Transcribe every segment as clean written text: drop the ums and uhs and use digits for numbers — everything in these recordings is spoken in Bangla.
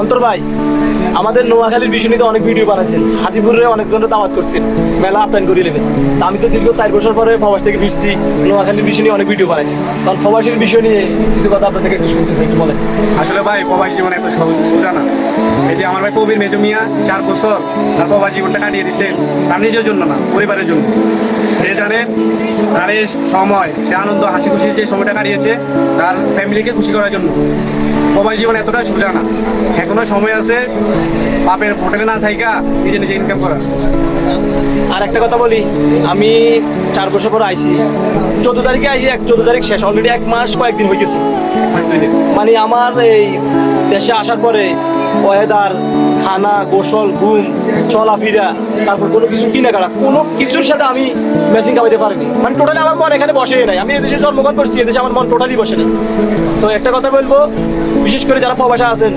অন্তর ভাই, আমাদের নোয়াখালীর বিষয় নিয়ে অনেক ভিডিও বানাচ্ছেন, হাজিপুরে অনেকজনের দাওয়াত করছেন, মেলা আপ্যায়ন করে নেবেন। তা আমি তো দীর্ঘ 4 বছর পরে প্রবাস থেকে ফিরছি, নোয়াখালীর বিষয় নিয়ে অনেক ভিডিও বানাইছি। কারণ প্রবাসীর বিষয় নিয়ে কিছু কথা আপনার থেকে একটু শুনতে চাই, একটু বলেন। আসলে ভাই প্রবাস জীবন এত সোজা না। এই যে আমার ভাই কবির মেজু মিয়া 4 বছর তার প্রবাস জীবনটা কাটিয়ে দিচ্ছেন, তার নিজের জন্য না, পরিবারের জন্য। সে জানে তার এই সময়, সে আনন্দ হাসি খুশির যে সময়টা কাটিয়েছে তার ফ্যামিলিকে খুশি করার জন্য। প্রবাস জীবন এতটা সোজা না, এখনো সময় আছে বাপের হোটেলে না থাইকা নিজে নিজে ইনকাম করার। আর একটা কথা বলি, আমি 4 বছর পরে আইছি, 14 তারিখে আইছি, 14 তারিখ শেষ, অলরেডি 1 মাস কয়েকদিন হয়ে গেছে। মানে আমার এই দেশে আসার পরে ওয়েদার, খানা, গোসল, ঘুম, চলাফেরা, তারপর কোনো কিছু কেনাকাটা, কোনো কিছুর সাথে আমি ম্যাচিং কামাইতে পারিনি। মানে টোটালি আমার মন এখানে বসেই নাই। আমি এদেশে জন্মগ্রহণ করছি, এদেশে আমার মন টোটালি বসে নেই। তো একটা কথা বলবো, বিশেষ করে যারা প্রবাসে আছেন,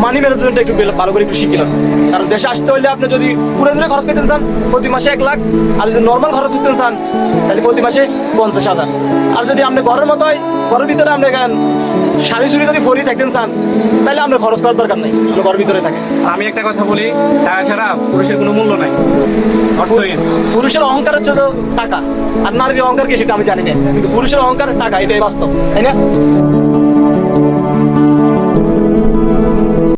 মানি ম্যানেজমেন্টটা একটু ভালো করে একটু শিখলাম। কারণ দেশে আসতে হলে আপনি যদি পুরো দিনে খরচ করতে চান, প্রতি মাসে 1 লাখ, আর যদি নর্মাল খরচ করতে চান তাহলে প্রতি মাসে 50,000। আর যদি আপনি ঘরের মতো হয়, ঘরের ভিতরে আপনি শাড়ি চুড়ি যদি ভরি থাকতেন চান, তাহলে আপনার খরচ করার দরকার নাই, আপনি ঘরের ভিতরে থাকেন। আমি একটা কথা বলি, টাকা ছাড়া পুরুষের কোনো মূল্য নাই, অর্থহীন। পুরুষের অহংকার হচ্ছে তো টাকা, আর নারীর অহংকার কি সেটা আমি জানি না, কিন্তু পুরুষের অহংকার টাকা, এটাই বাস্তব, তাই না?